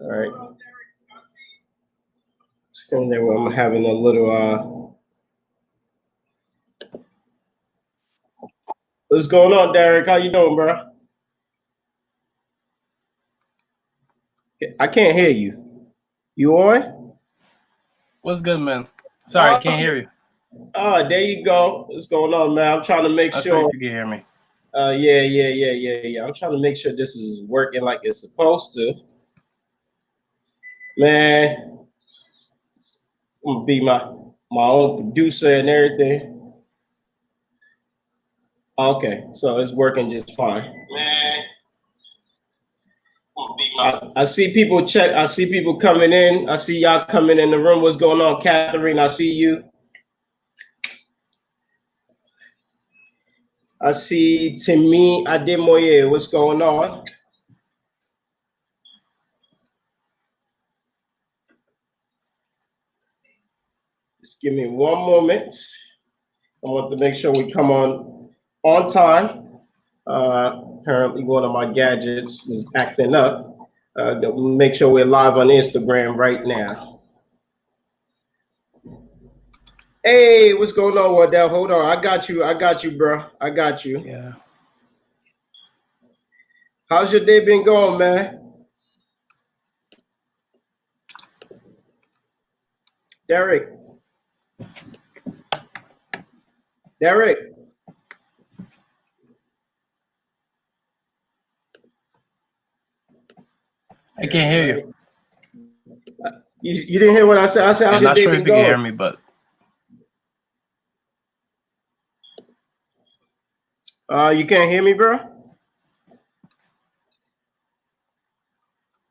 All right. Stand there where I'm having a little. What's going on, Derek? How you doing, bro? I can't hear you. You on? What's good, man? Sorry, I can't hear you. Oh, there you go. What's going on, man? I'm trying to make Not sure. sure if you can hear me. Yeah. I'm trying to make sure this is working like it's supposed to. Man, I'm gonna be my own producer and everything. Okay, so it's working just fine. Man, I see people check. I see people coming in. I see y'all coming in the room. What's going on, Catherine? I see you. I see Timmy Ademoye. What's going on? Just give me one moment. I want to make sure we come on time. Apparently, one of my gadgets is acting up. Make sure we're live on Instagram right now. Hey, what's going on, Wardell? Hold on. I got you, bro. I got you. Yeah. How's your day been going, man? Derek. I can't hear you. You didn't hear what I said? I said, how's I'm your not day sure if been you can going? hear me, but You can't hear me, bro?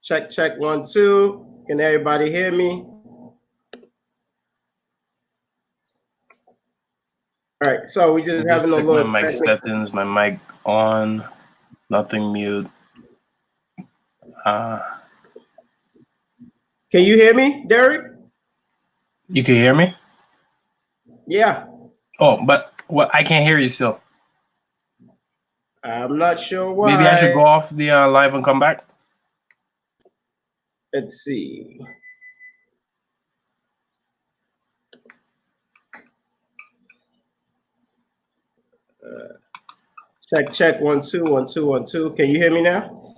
Check 1 2. Can everybody hear me? All right, so we just having a check little my mic settings, my mic on, nothing mute. Can you hear me, Derek? You can hear me? Yeah. Oh, but what? I can't hear you still. I'm not sure why. Maybe I should go off the live and come back. Let's see. Check 1 2 1 2 1 2. Can you hear me now?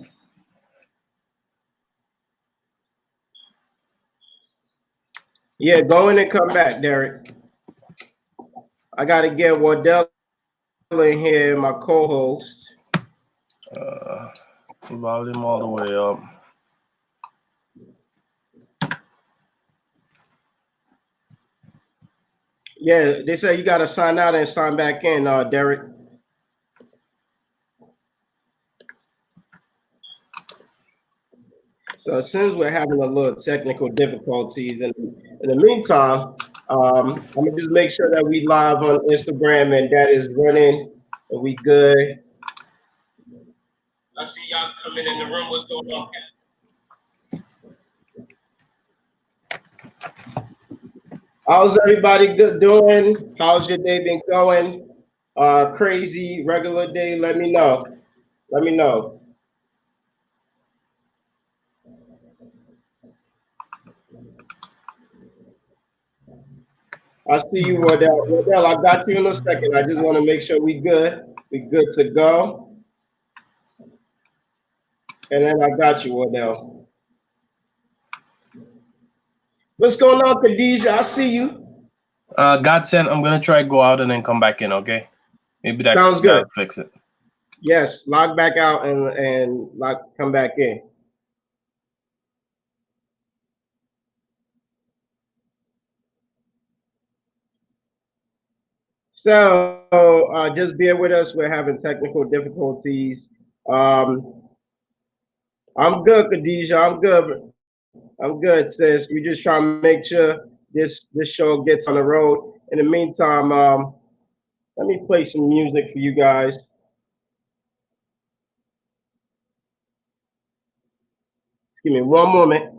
Yeah, go in and come back, Derek. I got to get Wardell in here, my co-host. Volume all the way up. Yeah, they say you got to sign out and sign back in, Derek. So since we're having a little technical difficulties, in the meantime, I'm gonna just make sure that we live on Instagram and that is running. And we good. I see y'all coming in the room. What's going on? How's everybody doing? How's your day been going? Crazy, regular day? Let me know. I see you, Wardell. Wardell, I got you in a second. I just want to make sure we good. We good to go. And then I got you, Wardell. What's going on, Khadijah? I see you. Godsent, I'm gonna try go out and then come back in. Okay, maybe that Sounds good. Fix it. Yes, log back out and come back in. So just bear with us. We're having technical difficulties. I'm good, Khadijah. I'm good, sis. We just trying to make sure this show gets on the road. In the meantime, let me play some music for you guys. Just give me one moment.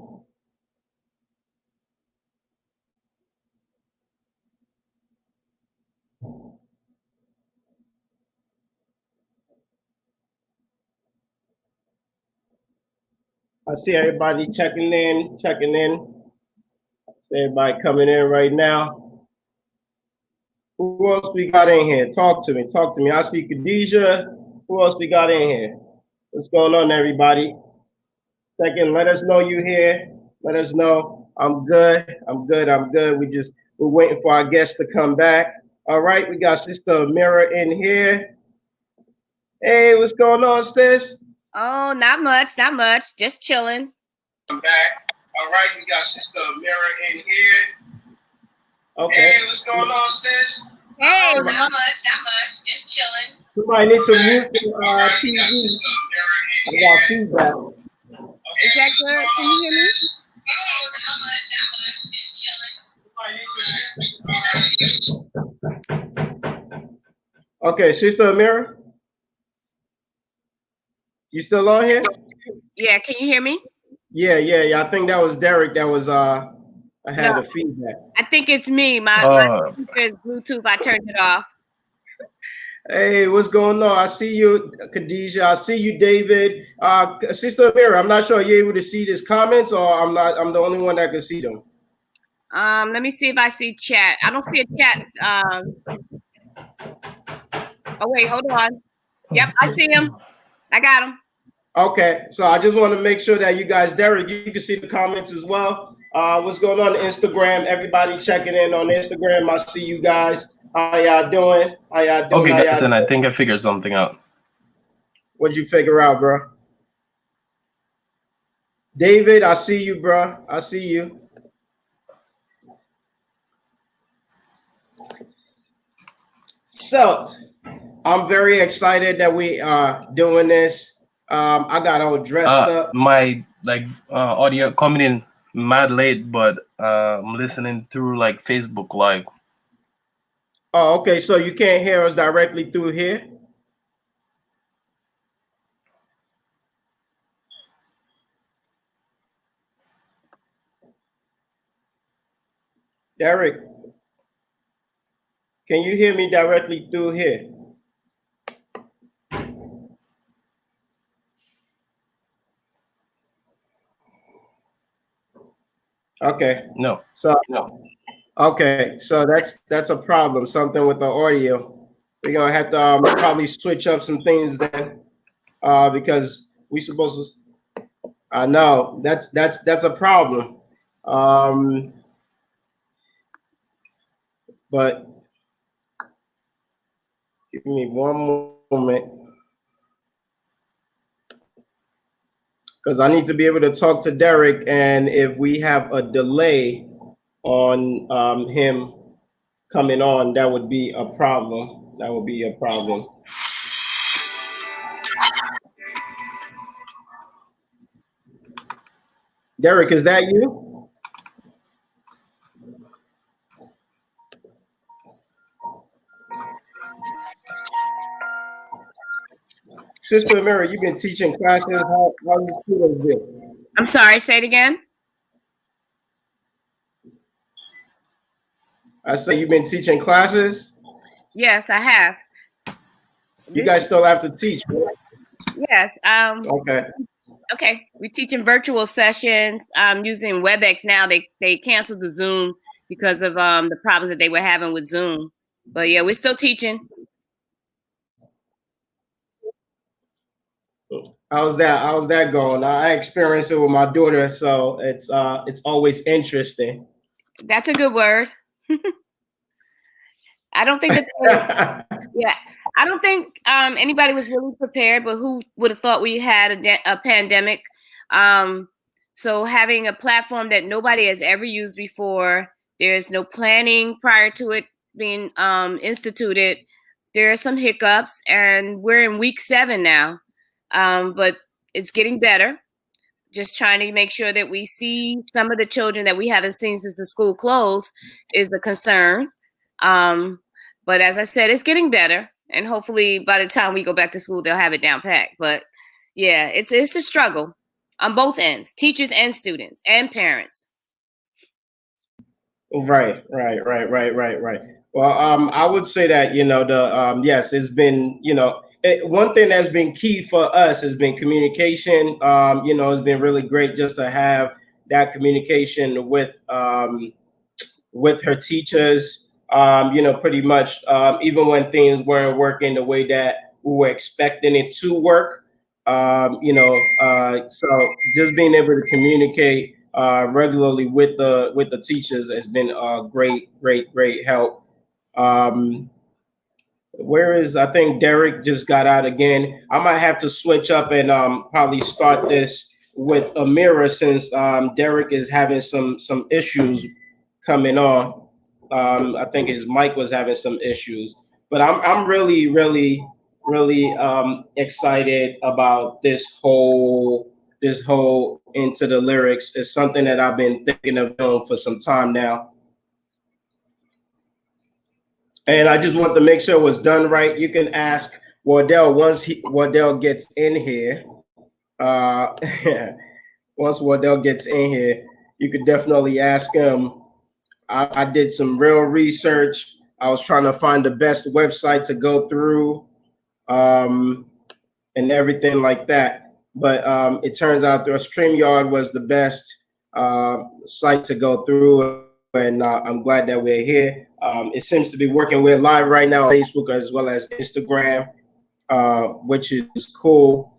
I see everybody checking in, checking in. Everybody coming in right now. Who else we got in here? Talk to me. Talk to me. I see Khadijah. Who else we got in here? What's going on, everybody? Second, let us know you here. Let us know. I'm good. I'm good. I'm good. We're waiting for our guests to come back. All right, we got Sister Ameerah in here. Hey, what's going on, sis? Oh, not much, not much. Just chilling. I'm back. All right, we got Sister Ameerah in here. Okay. Hey, what's going on, sis? Hey, not much, not much. Just chilling. Somebody needs to mute the TV. I got feedback. Is that good? Can you hear me? Okay, Sister Ameerah, you still on here? Yeah, can you hear me? Yeah. I think that was Derek. That was I had No. a feedback. I think it's me. My Bluetooth. I turned it off. Hey, what's going on? I see you, Khadijah. I see you, David. Sister Ameerah, I'm not sure. Are you able to see these comments, or I'm not? I'm the only one that can see them. Let me see if I see chat. I don't see a chat. Oh wait, hold on. Yep, I see him. I got him. Okay, so I just want to make sure that you guys, Derek, you can see the comments as well. What's going on Instagram? Everybody checking in on Instagram. I see you guys. How y'all doing? How y'all doing? Okay, guys, and I think I figured something out. What'd you figure out, bro? David, I see you, bro. I see you. So, I'm very excited that we are doing this. I got all dressed up. My audio coming in mad late, but I'm listening through like Facebook Live. Oh, okay. So you can't hear us directly through here? Derek, can you hear me directly through here? Okay. No. So okay, so that's a problem. Something with the audio. We're gonna have to probably switch up some things then, because we supposed to. I know that's a problem. But give me one moment, because I need to be able to talk to Derek, and if we have a delay on him coming on, that would be a problem. That would be a problem. Derek, is that you? Sister Ameerah, you've been teaching classes. How you students do? I'm sorry. Say it again. I say you've been teaching classes. Yes, I have. You guys still have to teach, right? Yes. Okay. Okay. We're teaching virtual sessions. Using WebEx now. They canceled the Zoom because of the problems that they were having with Zoom. But yeah, we're still teaching. How's that going? I experienced it with my daughter, so it's always interesting. That's a good word. I don't think that. Yeah, I don't think anybody was really prepared, but who would have thought we had a pandemic? So having a platform that nobody has ever used before, there's no planning prior to it being instituted. There are some hiccups, and we're in week 7 now, but it's getting better. Just trying to make sure that we see some of the children that we haven't seen since the school closed is the concern. But as I said, it's getting better, and hopefully by the time we go back to school, they'll have it down packed. But yeah, it's a struggle on both ends, teachers and students and parents. Right. Well, I would say that, yes, it's been, one thing that's been key for us has been communication. It's been really great just to have that communication with her teachers. Pretty much even when things weren't working the way that we were expecting it to work. So just being able to communicate regularly with the teachers has been a great help. Um, Whereas I think Derek just got out again. I might have to switch up and probably start this with Ameerah since Derek is having some issues coming on. I think his mic was having some issues, but I'm really excited about this whole into the lyrics. It's something that I've been thinking of doing for some time now. And I just want to make sure it was done right. You can ask Wardell once Wardell gets in here. Uh, once Wardell gets in here, you could definitely ask him. I did some real research. I was trying to find the best website to go through, and everything like that. But it turns out the StreamYard was the best site to go through, and I'm glad that we're here. It seems to be working. We're live right now on Facebook as well as Instagram, which is cool.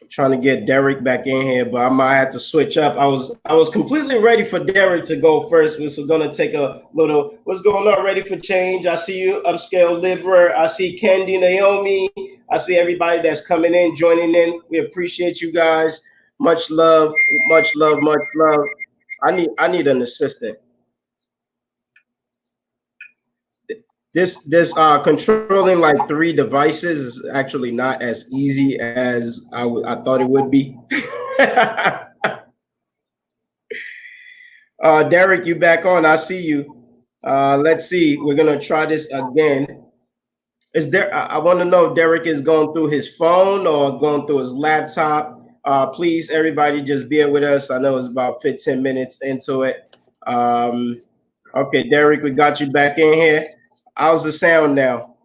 Trying to get Derek back in here, but I might have to switch up. I was completely ready for Derek to go first. We're gonna take a little. What's going on? Ready for change? I see you, Upscale Liver. I see Candy, Naomi. I see everybody that's coming in, joining in. We appreciate you guys. Much love, much love, much love. I need an assistant. This controlling like 3 devices is actually not as easy as I thought it would be. Derek, you back on? I see you. Let's see. We're gonna try this again. Is there? I want to know if Derek is going through his phone or going through his laptop. Please, everybody, just bear with us. I know it's about 15 minutes into it. Okay, Derek, we got you back in here. How's the sound now?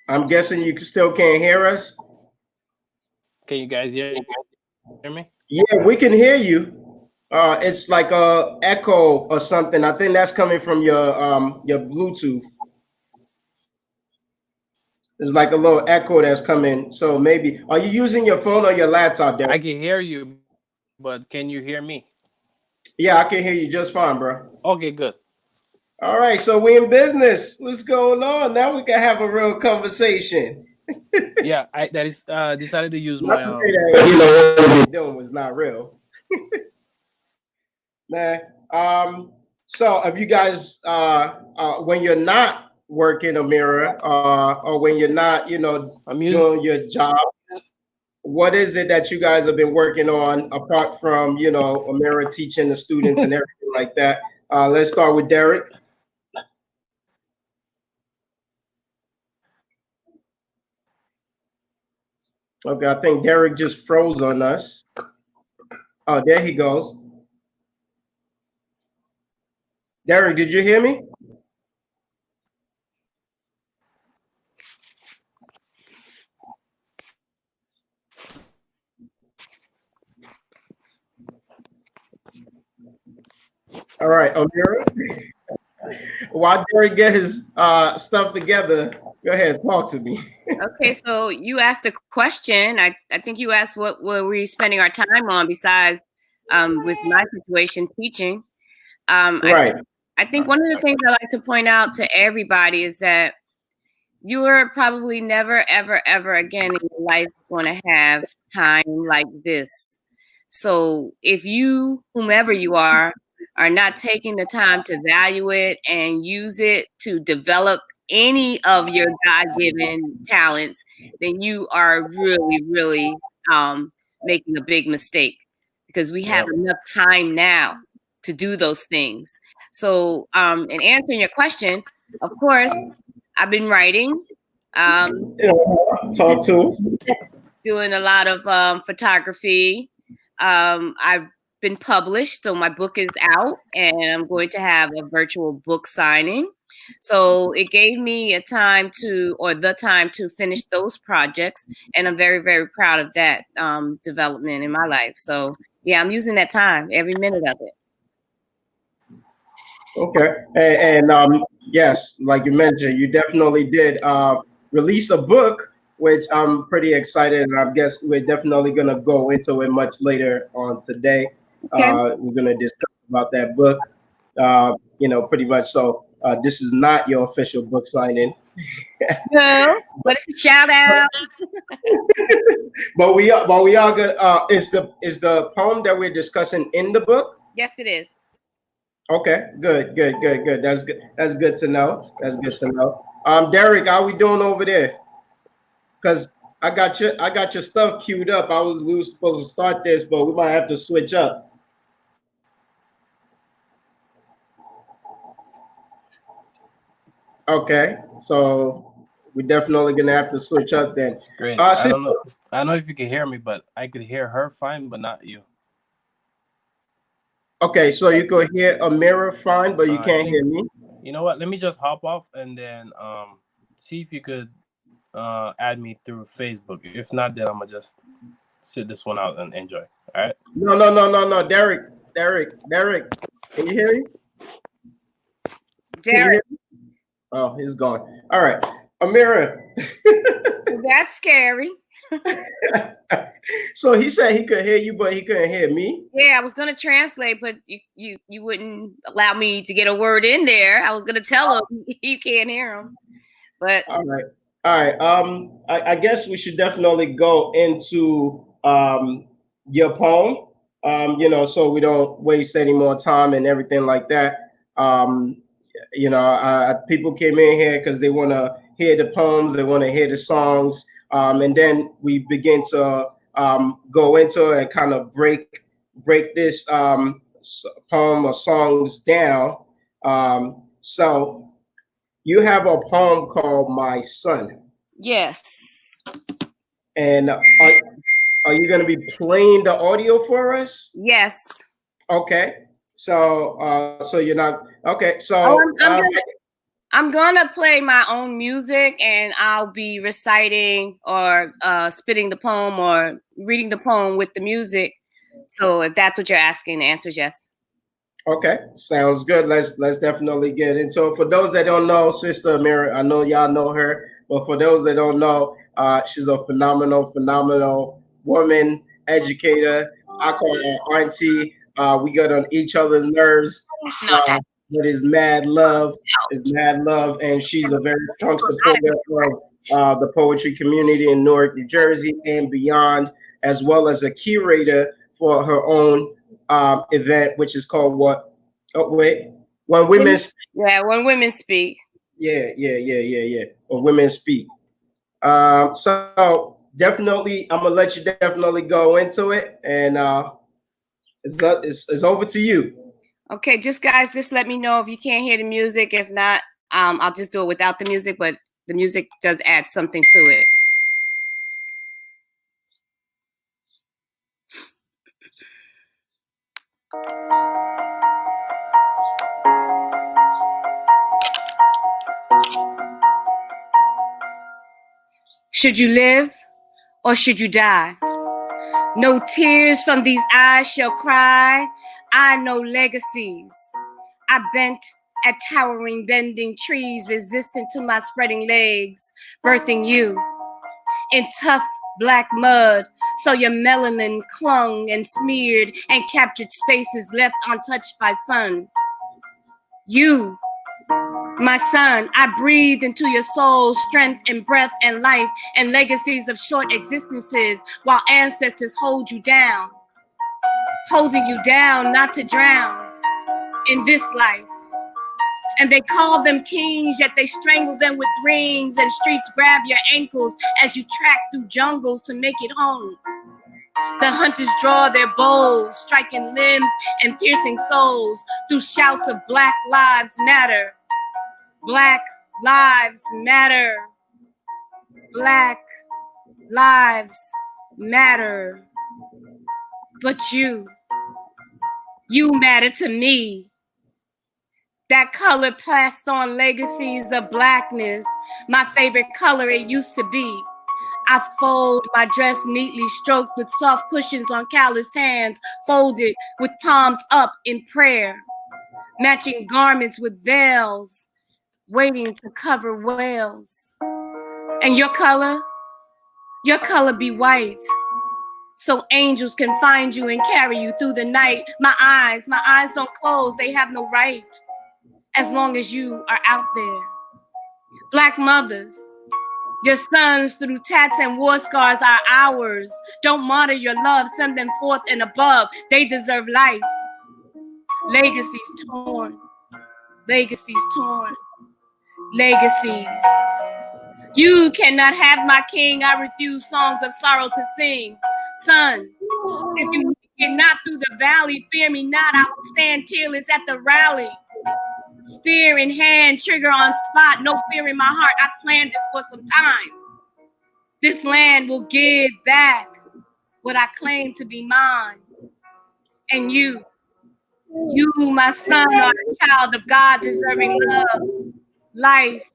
I'm guessing you still can't hear us. Can you guys hear me? Yeah, we can hear you. It's like a echo or something. I think that's coming from your Bluetooth. There's like a little echo that's coming. So maybe are you using your phone or your laptop, Derek? I can hear you, but can you hear me? Yeah, I can hear you just fine, bro. Okay, good. All right, so we in business. What's going on? Now we can have a real conversation. Yeah, I decided to use Not my to say that, what we're doing was not real. Man, so if you guys when you're not working, Ameerah, or when you're not, doing your job, what is it that you guys have been working on apart from, Ameerah teaching the students and everything like that? Let's start with Derek. Okay, I think Derek just froze on us. Oh, there he goes. Derek, did you hear me? All right, Ameerah. While Derek get his stuff together, go ahead, talk to me. Okay, so you asked the question. I think you asked what were we spending our time on besides with my situation teaching. Right. I think one of the things I like to point out to everybody is that you are probably never, ever, ever again in your life going to have time like this. So if you, whomever you are not taking the time to value it and use it to develop any of your God-given talents, then you are really, really making a big mistake because we have enough time now to do those things. So in answering your question, of course, I've been writing. Talk to us. Doing a lot of photography. I've been published, so my book is out, and I'm going to have a virtual book signing. So it gave me the time to finish those projects, and I'm very, very proud of that development in my life. So yeah, I'm using that time, every minute of it. Okay, and yes, like you mentioned, you definitely did release a book, which I'm pretty excited, and I guess we're definitely gonna go into it much later on today. Okay. We're gonna discuss about that book, pretty much. So this is not your official book signing, No, but it's a shout out. but we are good. Is the poem that we're discussing in the book? Yes, it is. Okay, good. That's good. That's good to know. That's good to know. Derek, how we doing over there? Because I got your stuff queued up. We were supposed to start this, but we might have to switch up. Okay, so we're definitely gonna have to switch up then. It's great. I don't know. I don't know if you can hear me, but I could hear her fine, but not you. Okay, so you could hear Ameerah fine, but you can't hear me. You know what? Let me just hop off and then see if you could add me through Facebook. If not, then I'm gonna just sit this one out and enjoy. All right. No. Derek. Can you hear me? Derek. Oh, he's gone. All right, Ameerah. That's scary. So he said he could hear you, but he couldn't hear me. Yeah, I was gonna translate, but you wouldn't allow me to get a word in there. I was gonna tell him you can't hear him. But all right. I guess we should definitely go into your poem. So we don't waste any more time and everything like that. People came in here because they want to hear the poems, they want to hear the songs, and then we begin to go into it and kind of break this poem or songs down. So you have a poem called "My Son." Yes. And are you going to be playing the audio for us? Yes. Okay. So you're not okay. So I'm gonna play my own music, and I'll be reciting or spitting the poem or reading the poem with the music. So if that's what you're asking, the answer is yes. Okay, sounds good. Let's definitely get into it. For those that don't know, Sister Ameerah, I know y'all know her, but for those that don't know, she's a phenomenal woman, educator. I call her auntie. We got on each other's nerves. But it's mad love, and she's a very strong supporter of the poetry community in Newark, New Jersey, and beyond, as well as a curator for her own event, which is called what? Oh wait, When Women Speak. Yeah, When Women Speak. Yeah. When Women Speak. So definitely, I'm gonna let you definitely go into it, and it's over to you. Okay, just let me know if you can't hear the music. If not, I'll just do it without the music, but the music does add something to it. Should you live or should you die? No tears from these eyes shall cry. I know legacies. I bent at towering, bending trees, resistant to my spreading legs, birthing you in tough black mud. So your melanin clung and smeared and captured spaces left untouched by sun. You, my son, I breathe into your soul, strength and breath and life and legacies of short existences while ancestors hold you down, holding you down not to drown in this life. And they call them kings, yet they strangle them with rings, and streets grab your ankles as you track through jungles to make it home. The hunters draw their bows, striking limbs and piercing souls through shouts of Black Lives Matter. Black Lives Matter. Black Lives Matter. But you, You matter to me. That color passed on legacies of blackness. My favorite color it used to be. I fold my dress neatly, stroked with soft cushions on calloused hands, folded with palms up in prayer, matching garments with veils, waiting to cover whales. And your color be white, so angels can find you and carry you through the night. My eyes don't close, they have no right, as long as you are out there. Black mothers, your sons through tats and war scars are ours. Don't martyr your love, send them forth and above. They deserve life. Legacies torn, legacies torn, legacies. You cannot have my king. I refuse songs of sorrow to sing. Son, if you make it not through the valley, fear me not. I will stand tearless at the rally. Spear in hand, trigger on spot, no fear in my heart. I planned this for some time. This land will give back what I claim to be mine. And you, my son, are a child of God, deserving love, life,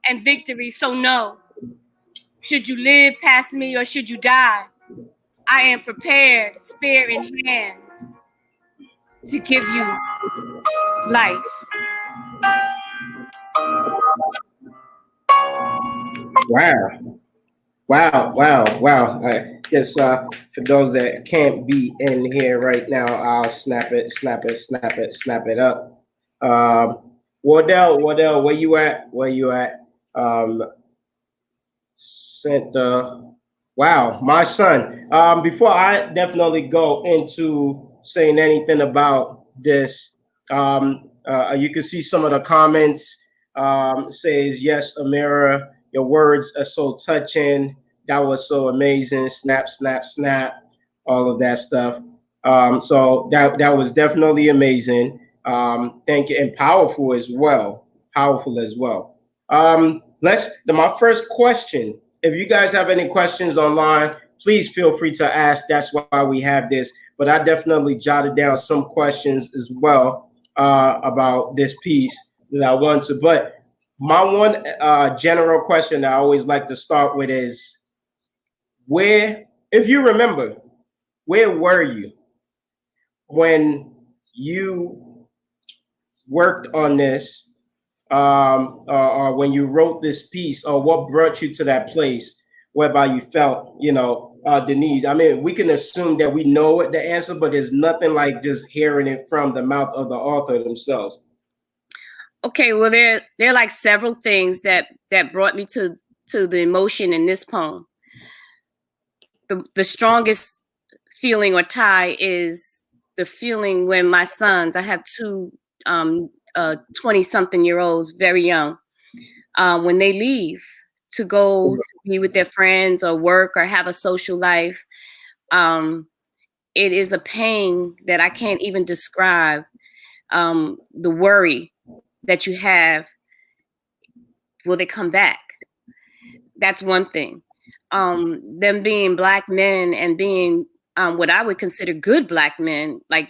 and victory. So no, should you live past me or should you die, I am prepared, spear in hand, to give you life. Wow. Wow. I guess for those that can't be in here right now, I'll snap it up. Wardell, where you at? Center. Wow, my son. Before I definitely go into saying anything about this, you can see some of the comments. Says, yes, Ameerah, your words are so touching. That was so amazing. Snap. All of that stuff. So that was definitely amazing. Thank you, and powerful as well. My first question. If you guys have any questions online, please feel free to ask. That's why we have this. But I definitely jotted down some questions as well about this piece that I want to. But my one general question I always like to start with is, if you remember, where were you when you worked on this? Or when you wrote this piece, or what brought you to that place whereby you felt, the need? I mean, we can assume that we know what the answer, but there's nothing like just hearing it from the mouth of the author themselves. Okay, well, there are like several things that brought me to the emotion in this poem. The strongest feeling or tie is the feeling when my sons, I have two 20-something-year-olds, very young, when they leave to go be with their friends or work or have a social life, it is a pain that I can't even describe. The worry that you have, will they come back? That's one thing. Them being Black men and being what I would consider good Black men, like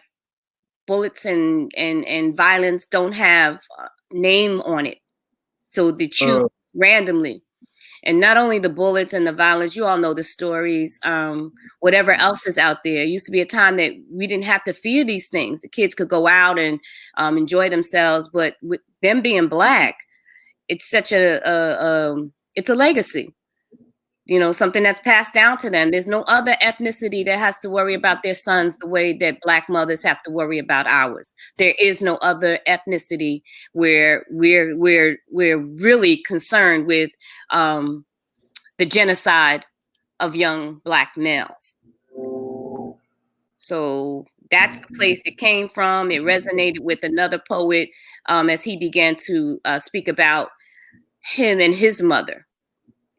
bullets and violence don't have a name on it. So they choose randomly. And not only the bullets and the violence, you all know the stories, whatever else is out there. It used to be a time that we didn't have to fear these things. The kids could go out and enjoy themselves. But with them being Black, it's such it's a legacy. Something that's passed down to them. There's no other ethnicity that has to worry about their sons the way that Black mothers have to worry about ours. There is no other ethnicity where we're really concerned with the genocide of young Black males. So that's the place it came from. It resonated with another poet as he began to speak about him and his mother.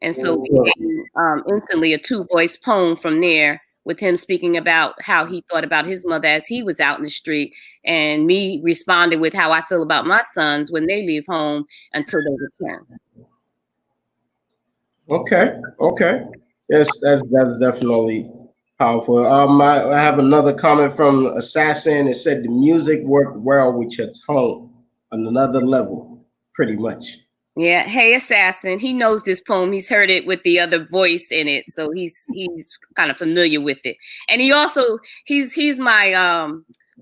And so it became instantly a two-voice poem from there, with him speaking about how he thought about his mother as he was out in the street, and me responded with how I feel about my sons when they leave home until they return. Okay. Yes, that's definitely Powerful. I have another comment from Assassin. It said the music worked well with your tone on another level, pretty much. Yeah. Hey, Assassin. He knows this poem. He's heard it with the other voice in it, so he's kind of familiar with it. And he also he's my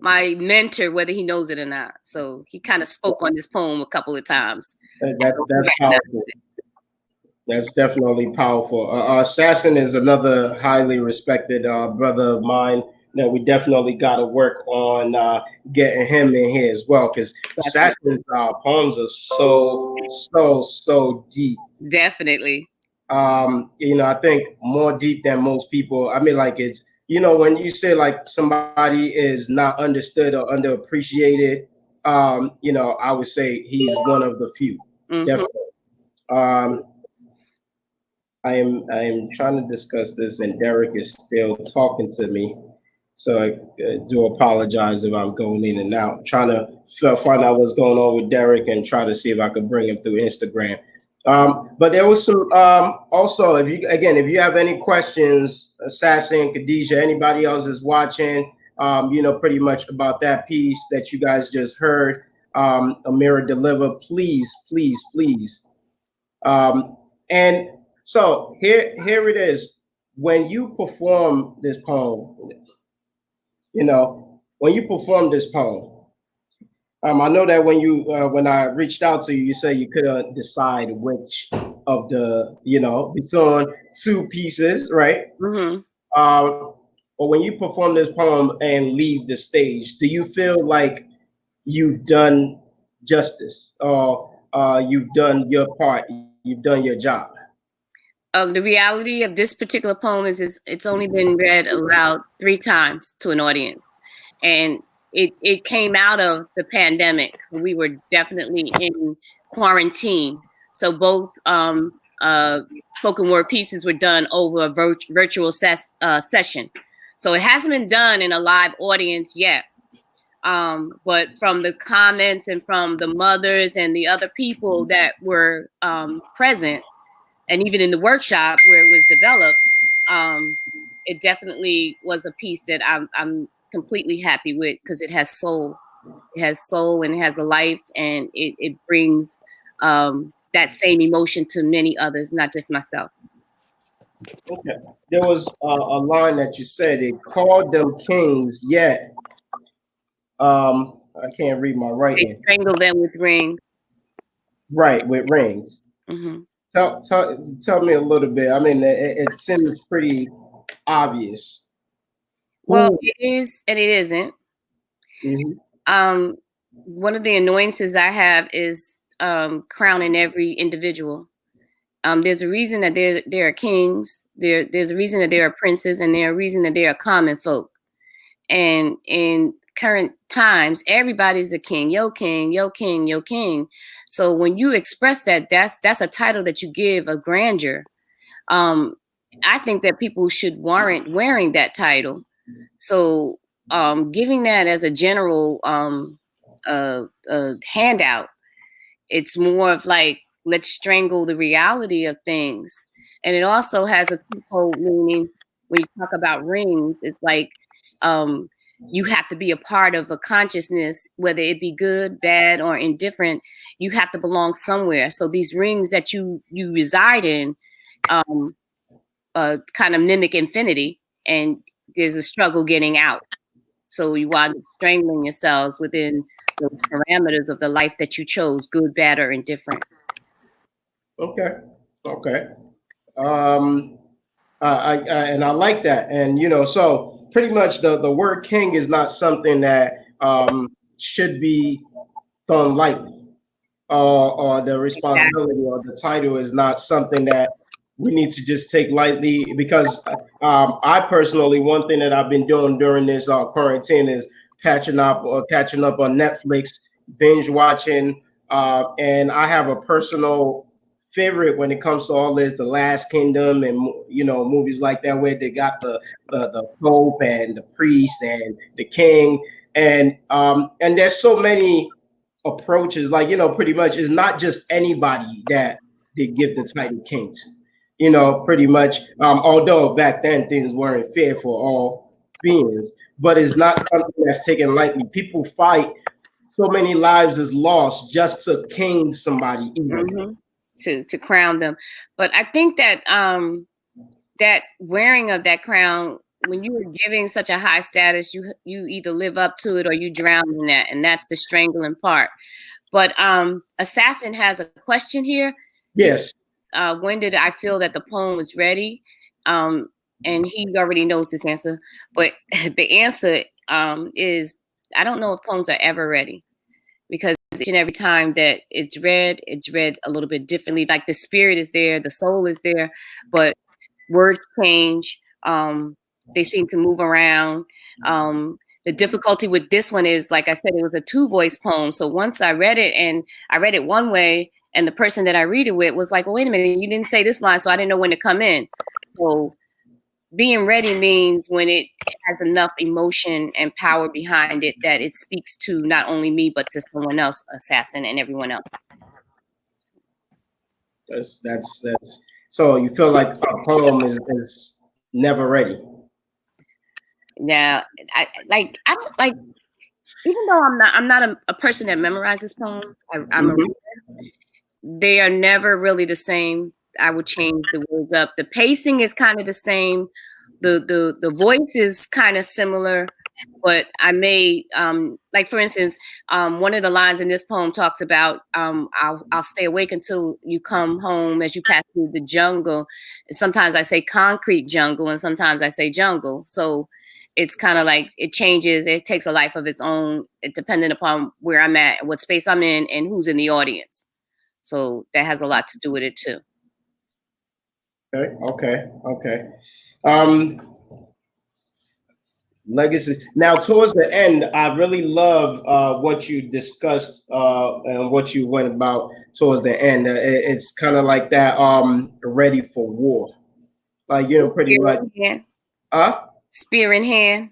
mentor, whether he knows it or not. So he kind of spoke on this poem a couple of times. That's powerful. That's definitely powerful. Assassin is another highly respected brother of mine that we definitely got to work on getting him in here as well, because Assassin's poems are so deep. Definitely. I think more deep than most people. I mean, like it's when you say like somebody is not understood or underappreciated, I would say he's one of the few. Mm-hmm. Definitely. I am trying to discuss this, and Derek is still talking to me, so I do apologize if I'm going in and out. I'm trying to find out what's going on with Derek and try to see if I can bring him through Instagram. But there was some also, if you have any questions, Assassin, Khadijah, anybody else is watching, pretty much about that piece that you guys just heard, Ameerah deliver, please. And so here it is. When you perform this poem, I know that when I reached out to you, you said you couldn't decide which of the, it's on two pieces, right? Mm-hmm. But when you perform this poem and leave the stage, do you feel like you've done justice, or you've done your part, you've done your job? The reality of this particular poem is it's only been read aloud 3 times to an audience, and it came out of the pandemic. So we were definitely in quarantine. So both spoken word pieces were done over a virtual session. So it hasn't been done in a live audience yet. But from the comments and from the mothers and the other people that were present, and even in the workshop where it was developed, it definitely was a piece that I'm completely happy with, because it has soul. It has soul and it has a life, and it brings that same emotion to many others, not just myself. Okay. There was a line that you said, it called them kings, yet I can't read my writing. They strangle them with rings. Right, with rings. Mm-hmm. Tell me a little bit. I mean, it seems pretty obvious. Well, it is and it isn't. Mm-hmm. One of the annoyances I have is crowning every individual. There's a reason that there are kings. There's a reason that there are princes, and there's a reason that there are common folk. And in current times, everybody's a king. Yo king, yo king, yo king. So when you express that, that's a title that you give a grandeur. I think that people should warrant wearing that title. So giving that as a general handout, it's more of like, let's strangle the reality of things. And it also has a twofold meaning. When you talk about rings, it's like you have to be a part of a consciousness, whether it be good, bad, or indifferent. You have to belong somewhere. So these rings that you reside in kind of mimic infinity, and there's a struggle getting out. So you wind up strangling yourselves within the parameters of the life that you chose, good, bad, or indifferent. Okay. I like that, and so pretty much the word king is not something that should be done lightly, or the responsibility or the title is not something that we need to just take lightly, because I personally, one thing that I've been doing during this quarantine is catching up on Netflix, binge watching, and I have a personal favorite when it comes to all this, The Last Kingdom, and movies like that, where they got the Pope and the priest and the king, and there's so many approaches, like pretty much it's not just anybody that they give the title king to. you know, pretty much. Although back then things weren't fair for all beings, but it's not something that's taken lightly. People fight. So many lives is lost just to king somebody. Even. To crown them. But I think that that wearing of that crown, when you are giving such a high status, you either live up to it or you drown in that, and that's the strangling part. But Assassin has a question here. Yes. When did I feel that the poem was ready? And he already knows this answer, but the answer is I don't know if poems are ever ready, because each and every time that it's read a little bit differently. Like the spirit is there, the soul is there, but words change. They seem to move around. The difficulty with this one is, like I said, it was a 2-voice poem. So once I read it, and I read it one way, and the person that I read it with was like, well, wait a minute, you didn't say this line, so I didn't know when to come in. So being ready means when it has enough emotion and power behind it that it speaks to not only me, but to someone else, Assassin, and everyone else. That's so you feel like a poem is never ready. Now, I don't like, even though I'm not a person that memorizes poems, I'm a reader. They are never really the same. I would change the words up. The pacing is kind of the same. The voice is kind of similar, but I may like, for instance, one of the lines in this poem talks about I'll stay awake until you come home as you pass through the jungle. Sometimes I say concrete jungle, and sometimes I say jungle. So it's kind of like it changes. It takes a life of its own, depending upon where I'm at, what space I'm in, and who's in the audience. So that has a lot to do with it too. Okay. Legacy. Now, towards the end, I really love what you discussed and what you went about towards the end. It's kind of like that. Ready for war, like, you know, pretty much. Spear in hand.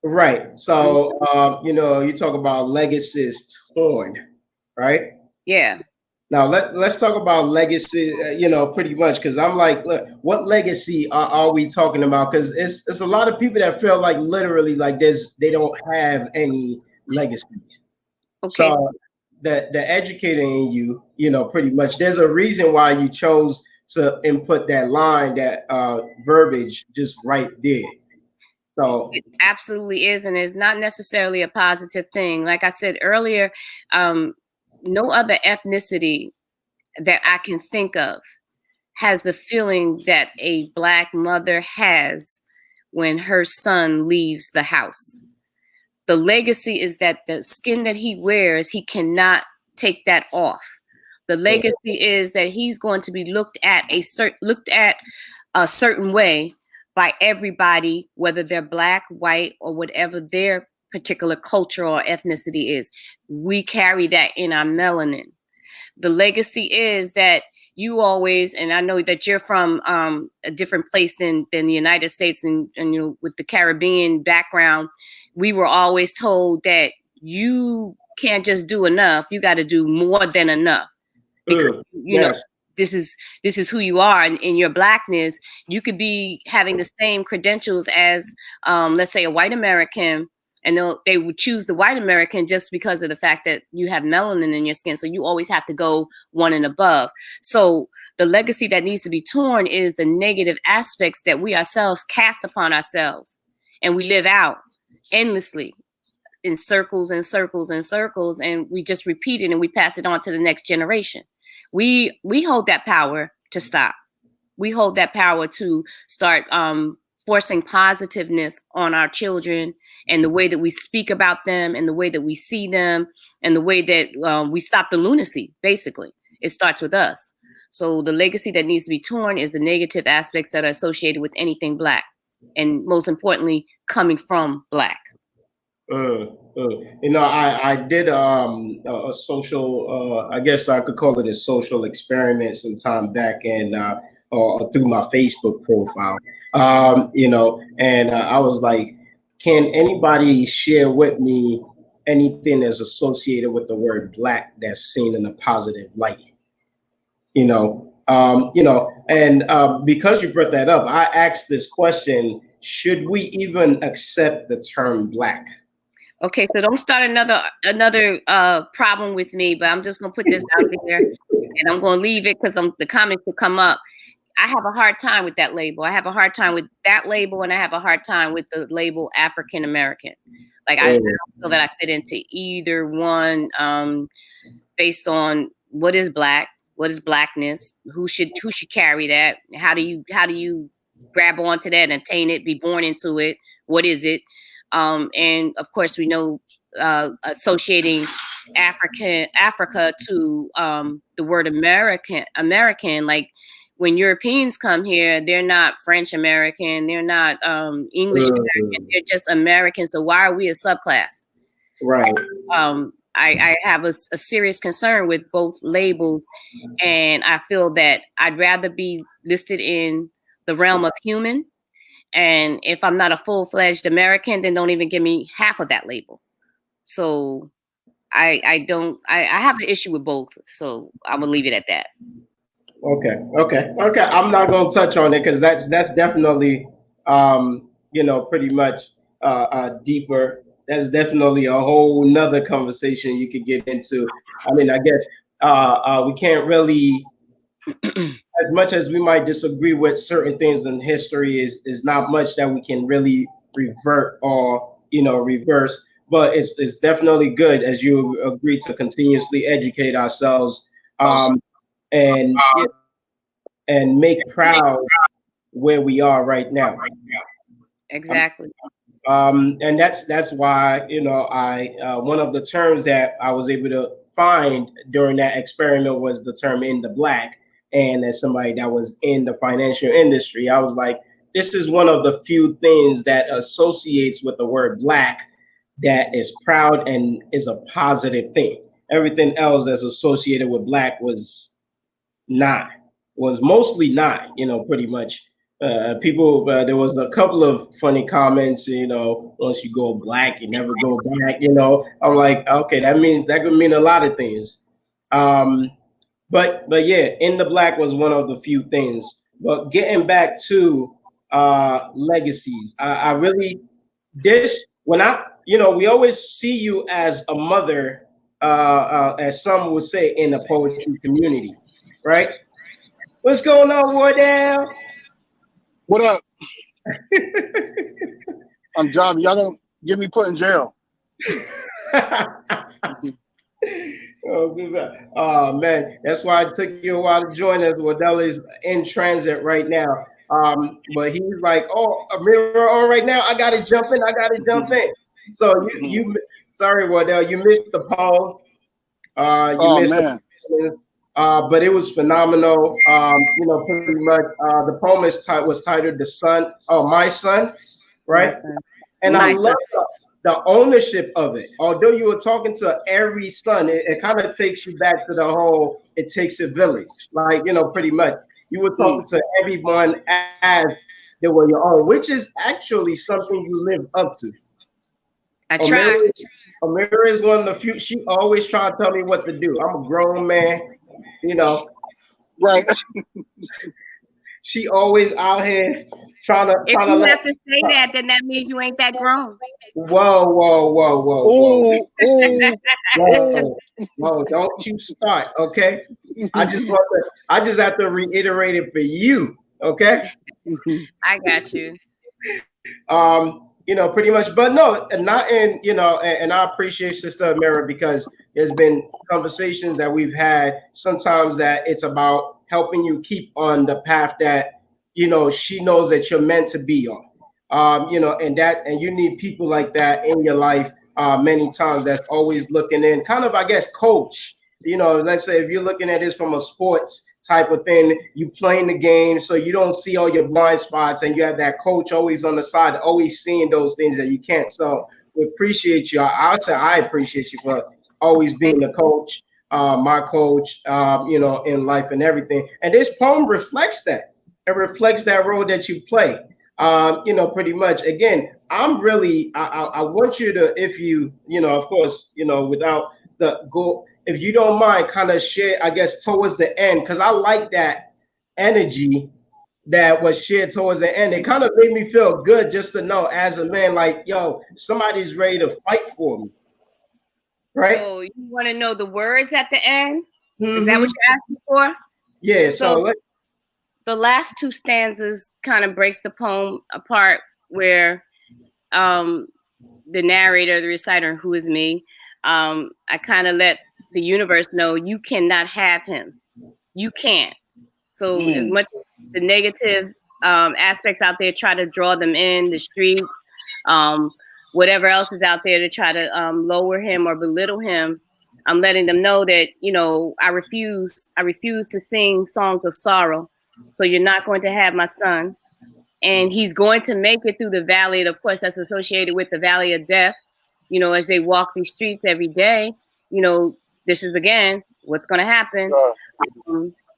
Right. So, you know, you talk about legacies torn, right? Yeah. Now let's talk about legacy, you know, pretty much, because I'm like, look, what legacy are we talking about? Because it's a lot of people that feel like literally like they don't have any legacies. Okay. So the educator in you, you know, pretty much, there's a reason why you chose to input that line, that verbiage just right there. So it absolutely is, and it's not necessarily a positive thing. Like I said earlier, no other ethnicity that I can think of has the feeling that a Black mother has when her son leaves the house. The legacy is that the skin that he wears, he cannot take that off. The legacy is that he's going to be looked at a certain way by everybody, whether they're Black, white, or whatever their particular culture or ethnicity is. We carry that in our melanin. The legacy is that you always, and I know that you're from a different place than the United States, and you know, with the Caribbean background, we were always told that you can't just do enough, you got to do more than enough. Because you know, this is who you are, and in your Blackness, you could be having the same credentials as let's say a white American, and they would choose the white American just because of the fact that you have melanin in your skin. So you always have to go one and above. So the legacy that needs to be torn is the negative aspects that we ourselves cast upon ourselves, and we live out endlessly in circles and circles and circles, and we just repeat it and we pass it on to the next generation. We hold that power to stop. We hold that power to start forcing positiveness on our children, and the way that we speak about them, and the way that we see them, and the way that we stop the lunacy. Basically, it starts with us. So the legacy that needs to be torn is the negative aspects that are associated with anything Black, and most importantly, coming from Black. You know, I did a social, I guess I could call it a social experiment some time back, and through my Facebook profile, you know, and I was like, can anybody share with me anything that's associated with the word Black that's seen in a positive light? You know, You know, and because you brought that up, I asked this question: should we even accept the term Black? Okay, so don't start another problem with me, but I'm just gonna put this out there, and I'm gonna leave it because the comments will come up. I have a hard time with that label. I have a hard time with that label, and I have a hard time with the label African American. Like I don't feel that I fit into either one, based on what is Black, what is Blackness, who should carry that, how do you grab onto that and attain it, be born into it, what is it? And of course, we know associating Africa to the word American, like when Europeans come here, they're not French American, they're not English American, they're just American. So why are we a subclass? Right. So, I have a serious concern with both labels, and I feel that I'd rather be listed in the realm of human. And if I'm not a full-fledged American, then don't even give me half of that label. So I have an issue with both. So I'm gonna leave it at that. Okay. I'm not gonna touch on it because that's definitely you know, pretty much deeper. That's definitely a whole nother conversation you could get into. I mean, I guess we can't really, as much as we might disagree with certain things in history, is not much that we can really revert or, you know, reverse. But it's definitely good, as you agree, to continuously educate ourselves and make proud where we are right now. Exactly. And that's why, you know, I one of the terms that I was able to find during that experiment was the term "in the Black." And as somebody that was in the financial industry, I was like, this is one of the few things that associates with the word Black that is proud and is a positive thing. Everything else that's associated with Black was mostly not, you know, pretty much. People, there was a couple of funny comments, you know, once you go Black, you never go back, you know. I'm like, okay, that could mean a lot of things. But yeah, in the Black was one of the few things. But getting back to legacies, I really, when you know, we always see you as a mother, as some would say in the poetry community, right? What's going on, Wardell? What up? I'm driving. Y'all don't get me put in jail. Oh man, that's why it took you a while to join us. Wardell is in transit right now. But he's like, "Oh, Ameerah on right now. I gotta jump in. So you sorry, Wardell, you missed the poem. You missed man. but it was phenomenal. You know, pretty much the poem was titled "The Son." Oh, my son, right? And I love the ownership of it. Although you were talking to every son, it kind of takes you back to the whole "it takes a village." Like, you know, pretty much you were talking to everyone as they were your own, which is actually something you live up to. I try. Ameerah is one of the few. She always try to tell me what to do. I'm a grown man, you know. Right. She always out here trying to. If you have to say that, then that means you ain't that grown. Whoa. Ooh. Whoa, don't you start, okay? I just have to reiterate it for you, okay? I got you. You know, pretty much, but no, not in, you know, and I appreciate Sister Ameerah because there's been conversations that we've had sometimes that it's about helping you keep on the path that, you know, she knows that you're meant to be on. You know, and you need people like that in your life many times that's always looking in, kind of, I guess, coach. You know, let's say if you're looking at this from a sports type of thing, you playing the game so you don't see all your blind spots, and you have that coach always on the side, always seeing those things that you can't. So we appreciate you. I appreciate you for always being the coach, my coach, you know, in life and everything. And this poem reflects that. It reflects that role that you play. You know, pretty much. Again, I'm really, I want you to, if you know, of course, you know, without the goal, if you don't mind, kind of share, I guess, towards the end, because I like that energy that was shared towards the end. It kind of made me feel good just to know as a man, like, yo, somebody's ready to fight for me. Right? So you want to know the words at the end? Mm-hmm. Is that what you're asking for? Yeah. So the last two stanzas kind of breaks the poem apart, where the narrator, the reciter, who is me, I kind of let the universe know you cannot have him. You can't. So as much as the negative aspects out there try to draw them in, the streets, whatever else is out there to try to lower him or belittle him, I'm letting them know that, you know, I refuse to sing songs of sorrow. So you're not going to have my son. And he's going to make it through the valley, of course, that's associated with the valley of death. You know, as they walk these streets every day, you know, this is, again, what's going to happen.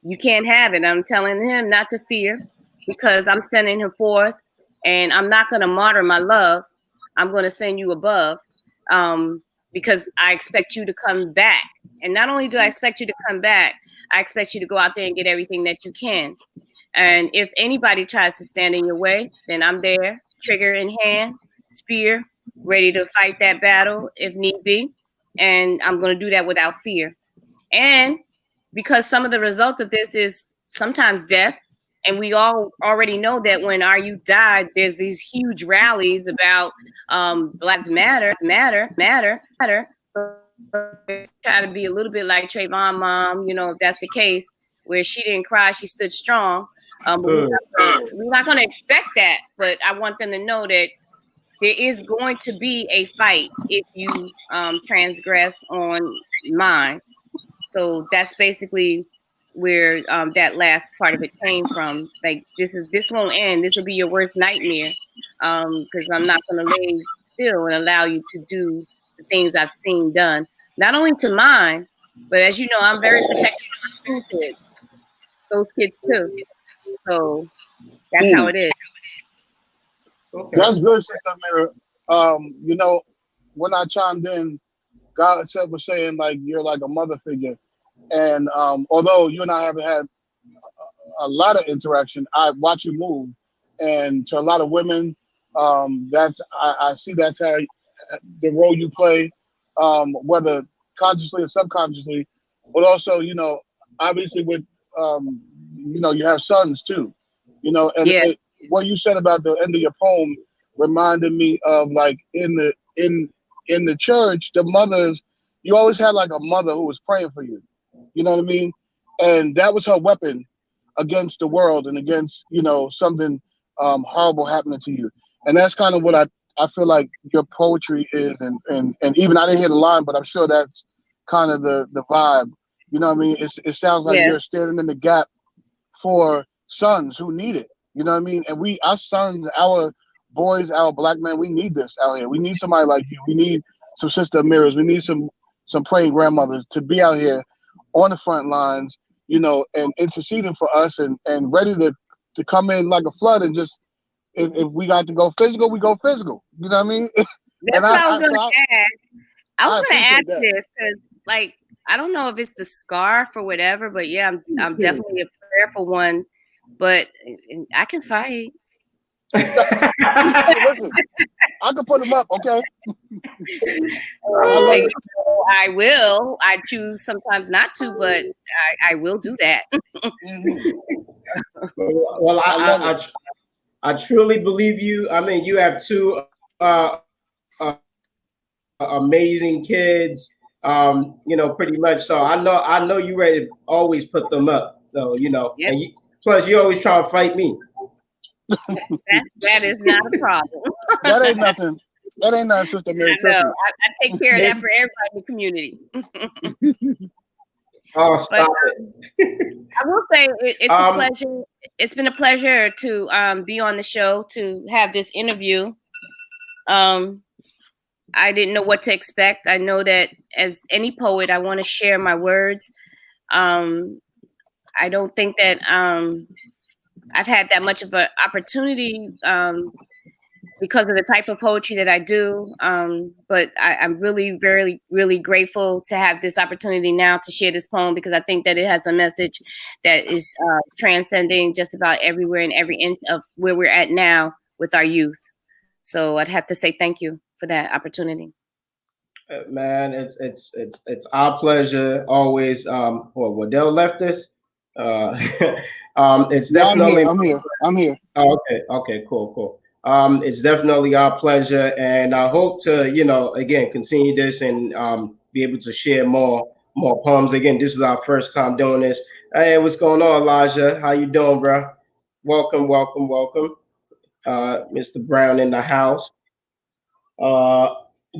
You can't have it. I'm telling him not to fear, because I'm sending him forth, and I'm not going to martyr my love. I'm going to send you above, because I expect you to come back. And not only do I expect you to come back, I expect you to go out there and get everything that you can. And if anybody tries to stand in your way, then I'm there, trigger in hand, spear, ready to fight that battle if need be. And I'm going to do that without fear. And because some of the result of this is sometimes death, and we all already know that when our youth died, there's these huge rallies about Black Lives Matter. Try to be a little bit like Trayvon mom, you know, if that's the case, where she didn't cry, she stood strong. We're not going to expect that, but I want them to know that there is going to be a fight if you transgress on mine. So that's basically where that last part of it came from. Like, this won't end. This will be your worst nightmare, because I'm not going to lay still and allow you to do the things I've seen done, not only to mine, but as you know, I'm very protective of my school kids, those kids too. So that's how it is. Okay. That's good, Sister Ameerah. You know, when I chimed in, God was saying, like, you're like a mother figure. And although you and I haven't had a lot of interaction, I watch you move. And to a lot of women, I see that's how the role you play, whether consciously or subconsciously, but also, you know, obviously with, you know, you have sons too, you know, and what you said about the end of your poem reminded me of, like, in the church, the mothers, you always had like a mother who was praying for you. You know what I mean? And that was her weapon against the world and against, you know, something horrible happening to you. And that's kind of what I feel like your poetry is. And even I didn't hear the line, but I'm sure that's kind of the vibe. You know what I mean? It sounds like you're standing in the gap for sons who need it. You know what I mean? And our sons, our boys, our Black men, we need this out here. We need somebody like you. We need some Sister Ameerahs. We need some praying grandmothers to be out here on the front lines, you know, and interceding for us and ready to come in like a flood and just, if we got to go physical, we go physical. You know what I mean? That's what I was going to add. I was going to add to this because, like, I don't know if it's the scarf or whatever, but yeah, I'm definitely a prayerful one. But I can fight. Listen, I can put them up, okay? I will. I choose sometimes not to, but I will do that. Well, I truly believe you. I mean, you have two amazing kids. You know, pretty much. So I know you ready to always put them up. So, you know, and plus you always try to fight me. That is not a problem. That ain't nothing. That ain't nothing, Sister Ameerah. I take care of that for everybody in the community. Oh, stop it. I will say it's a pleasure. It's been a pleasure to be on the show, to have this interview. I didn't know what to expect. I know that as any poet, I want to share my words. I don't think that I've had that much of an opportunity because of the type of poetry that I do. But I'm really, very, really grateful to have this opportunity now to share this poem, because I think that it has a message that is transcending just about everywhere and every inch of where we're at now with our youth. So I'd have to say thank you for that opportunity. Man, it's our pleasure always. Well, Waddell left us. It's definitely. I'm here. Oh, okay, cool. It's definitely our pleasure, and I hope to, again, continue this and be able to share more poems. Again, this is our first time doing this. Hey, what's going on, Elijah? How you doing, bro? Welcome. Mr. Brown in the house.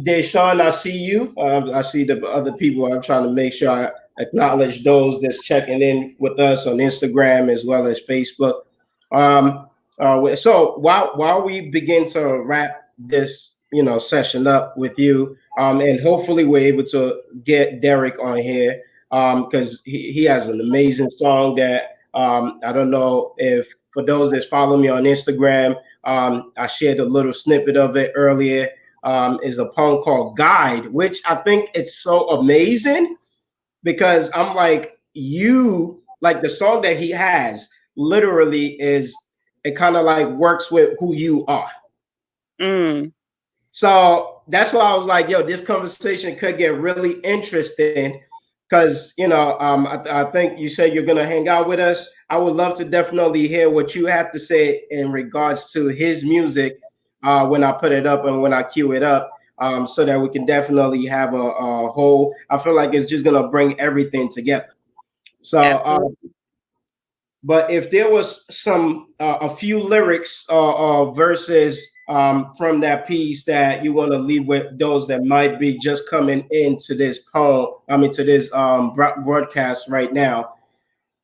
Deshaun, I see you. I see the other people. I'm trying to make sure I acknowledge those that's checking in with us on Instagram as well as Facebook. So while we begin to wrap this, session up with you, and hopefully we're able to get Derek on here, because he has an amazing song that I don't know if for those that follow me on Instagram, I shared a little snippet of it earlier. Is a poem called Guide, which I think it's so amazing because I'm like, the song that he has literally is, it kind of like works with who you are. So that's why I was like, yo, this conversation could get really interesting because, I think you said you're going to hang out with us. I would love to definitely hear what you have to say in regards to his music when I put it up and when I cue it up, so that we can definitely have a whole, I feel like it's just going to bring everything together. So, but if there was a few lyrics or verses from that piece that you want to leave with those that might be just coming into this to this broadcast right now,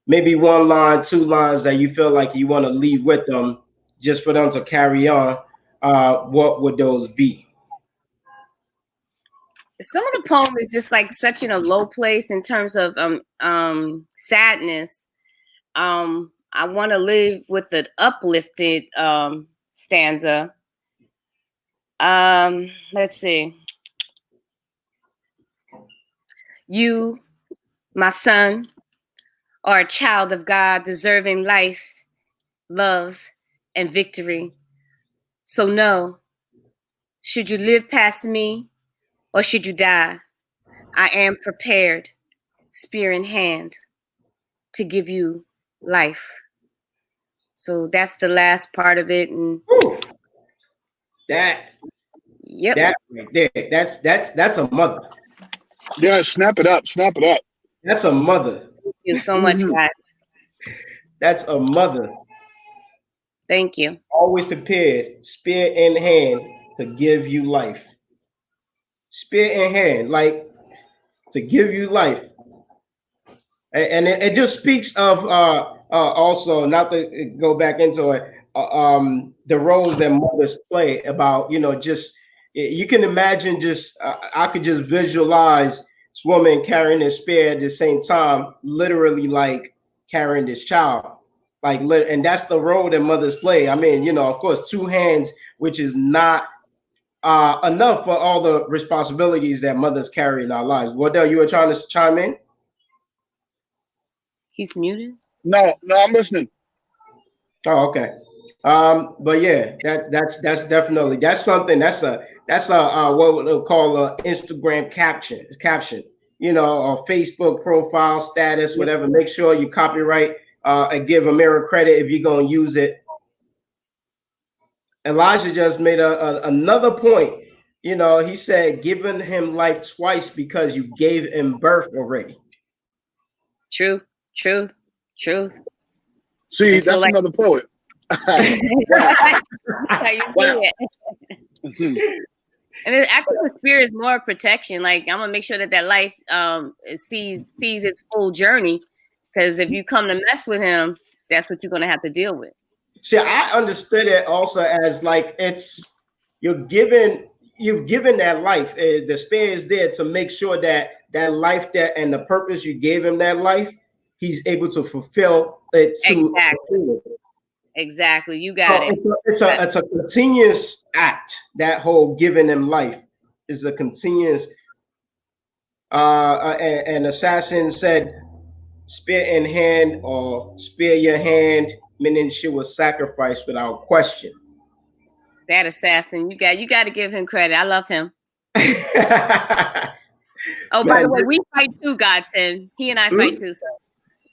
maybe one line, two lines that you feel like you want to leave with them just for them to carry on, what would those be? Some of the poem is just like such in a low place in terms of sadness. I want to live with an uplifted stanza. Let's see. You, my son, are a child of God, deserving life, love, and victory. So know, should you live past me or should you die, I am prepared, spear in hand, to give you life. So that's the last part of it. And that right there, that's a mother. Yeah, snap it up. That's a mother. Thank you so much, guys. That's a mother. Thank you. Always prepared, spear in hand, to give you life. Spear in hand, like to give you life. And it just speaks of also, not to go back into it, the roles that mothers play about, just, you can imagine just, I could just visualize this woman carrying this spear at the same time, literally like carrying this child. And that's the role that mothers play. I mean, of course, two hands, which is not enough for all the responsibilities that mothers carry in our lives. Waddell, you were trying to chime in? He's muted. No, I'm listening. Oh, okay. But yeah, that's definitely, that's something, that's a what we'll call a Instagram caption, or Facebook profile status, whatever. Make sure you copyright and give Ameerah credit if you're gonna use it. Elijah just made another point. He said, giving him life twice because you gave him birth already. Truth. See, that's so, another poet. How you wow. And then actually the spirit is more protection. Like, I'm gonna make sure that life sees its full journey. Because if you come to mess with him, that's what you're gonna have to deal with. See, I understood it also as like you've given that life. The spear is there to make sure that life and the purpose you gave him that life, he's able to fulfill it. Exactly. Exactly. You got it. It's a continuous act. That whole giving them life is a continuous. An assassin said, "Spear in hand or spear your hand," meaning she was sacrificed without question. That assassin, you got to give him credit. I love him. Oh, by the way, we fight too, Godsent. He and I fight too. So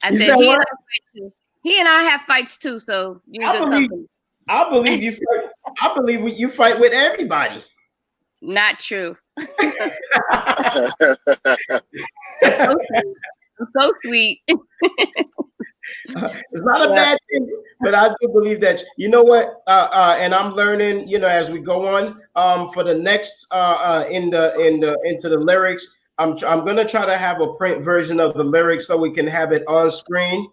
I said he and I fight too. He and I have fights too. So you're in good company. I believe you fight. I believe you fight with everybody. Not true. I'm so sweet. It's not a bad thing, but I do believe that, you know what, and I'm learning, you know, as we go on. For the next into the lyrics, I'm gonna try to have a print version of the lyrics so we can have it on screen.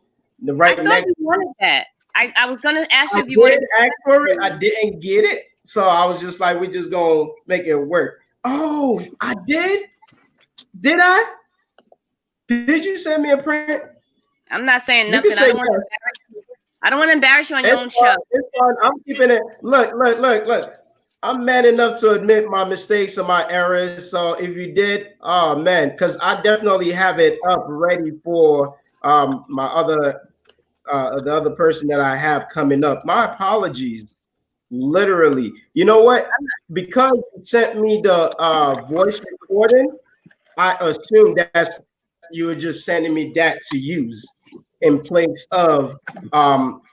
I thought you wanted that. I was gonna ask you if you wanted to ask for it. I didn't get it, so I was just like, we just gonna make it work. Oh, I did. Did I? Did you send me a print? I'm not saying nothing. I don't want to embarrass you on your own show. It's fine. I'm keeping it. Look. I'm man enough to admit my mistakes and my errors. So if you did, oh man, because I definitely have it up ready for my other the other person that I have coming up. My apologies. Literally. You know what? Because you sent me the voice recording, I assumed that you were just sending me that to use in place of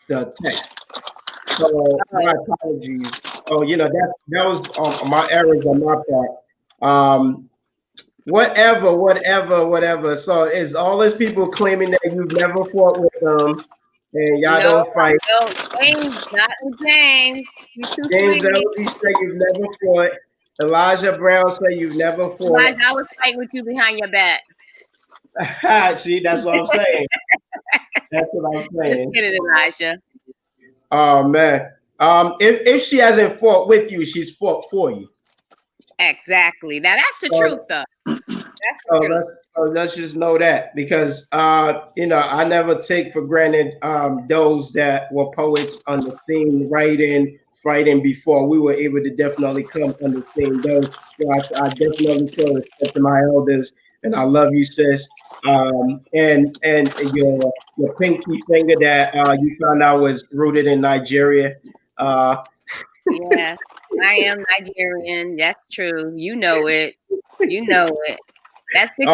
the text. So my apologies. Oh, you know, that was my errors on my part. Whatever. So it's all these people claiming that you've never fought with them and y'all don't fight. No, James, not with James. James Elby said you've never fought. Elijah Brown said you've never fought. Elijah, I was fighting with you behind your back. See, that's what I'm saying. That's what I'm saying. Just get it, Elijah. Oh man. If she hasn't fought with you, she's fought for you. Exactly. Now that's the truth, though. That's the truth. Let's just know that, because you know, I never take for granted those that were poets on the scene, writing, fighting before we were able to definitely come on the scene. Those, so I definitely show respect to my elders, and I love you, sis. And your pinky finger that you found out was rooted in Nigeria. Yeah, I am Nigerian. That's true. You know it. That's it.